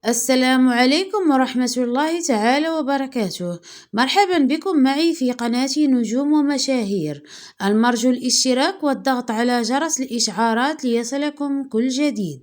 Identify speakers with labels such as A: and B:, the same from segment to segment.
A: السلام عليكم ورحمة الله تعالى وبركاته. مرحبا بكم معي في قناة نجوم ومشاهير. المرجو الاشتراك والضغط على جرس الإشعارات ليصلكم كل جديد.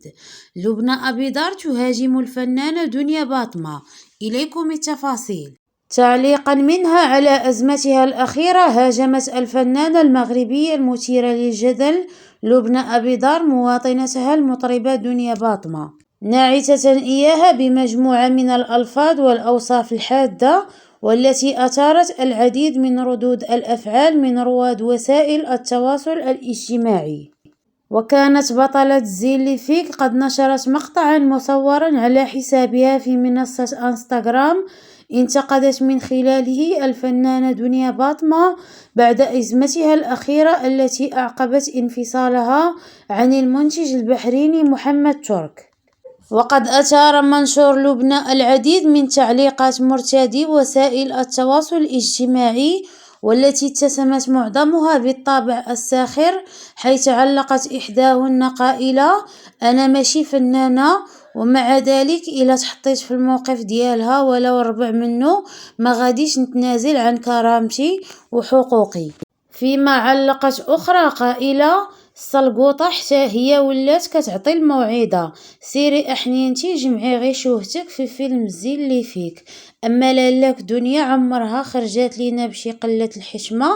A: لبنى أبيضار تهاجم الفنانة دنيا باطمة. إليكم التفاصيل. تعليقا منها على أزمتها الأخيرة، هاجمت الفنانة المغربية المثيرة للجدل لبنى أبيضار مواطنتها المطربة دنيا باطمة، ناعتة إياها بمجموعة من الألفاظ والأوصاف الحادة والتي أثارت العديد من ردود الأفعال من رواد وسائل التواصل الاجتماعي. وكانت بطلة زيليفيك قد نشرت مقطعا مصورا على حسابها في منصة انستغرام انتقدت من خلاله الفنانة دنيا باطمة بعد أزمتها الأخيرة التي أعقبت انفصالها عن المنتج البحريني محمد ترك. وقد أثار منشور لبنى العديد من تعليقات مرتدي وسائل التواصل الاجتماعي، والتي اتسمت معظمها بالطابع الساخر، حيث علقت إحداهن قائلة: أنا ماشي فنانة، ومع ذلك إلا تحطيت في الموقف ديالها ولو ربع منه ما غاديش نتنازل عن كرامتي وحقوقي. فيما علقت أخرى قائلة: السلقوطة حتى هي ولات كتعطي الموعظة، سيري أحنينتي جمعي غي شوهتك في فيلم زين اللي فيك. أما لالاك دنيا عمرها خرجات لينا بشي قلة الحشمة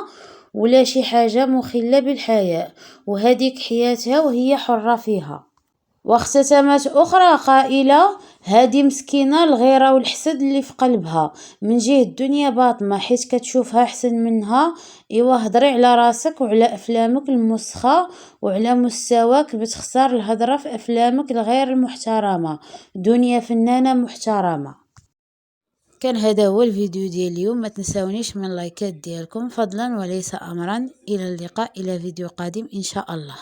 A: ولا شي حاجة مخلة بالحياء، وهذيك حياتها وهي حرة فيها. واختتمت أخرى قائلة: هادي مسكينة الغيرة والحسد اللي في قلبها من جهة دنيا باطمة، حيث كتشوفها حسن منها. إيوا هضري على راسك وعلى أفلامك المسخة وعلى مستواك بتخسر الهضرة في أفلامك الغير المحترمة. دنيا فنانة محترمة. كان هذا هو الفيديو ديال اليوم، ما تنساونيش من لايكات ديالكم فضلا وليس أمرا. إلى اللقاء، إلى فيديو قادم إن شاء الله.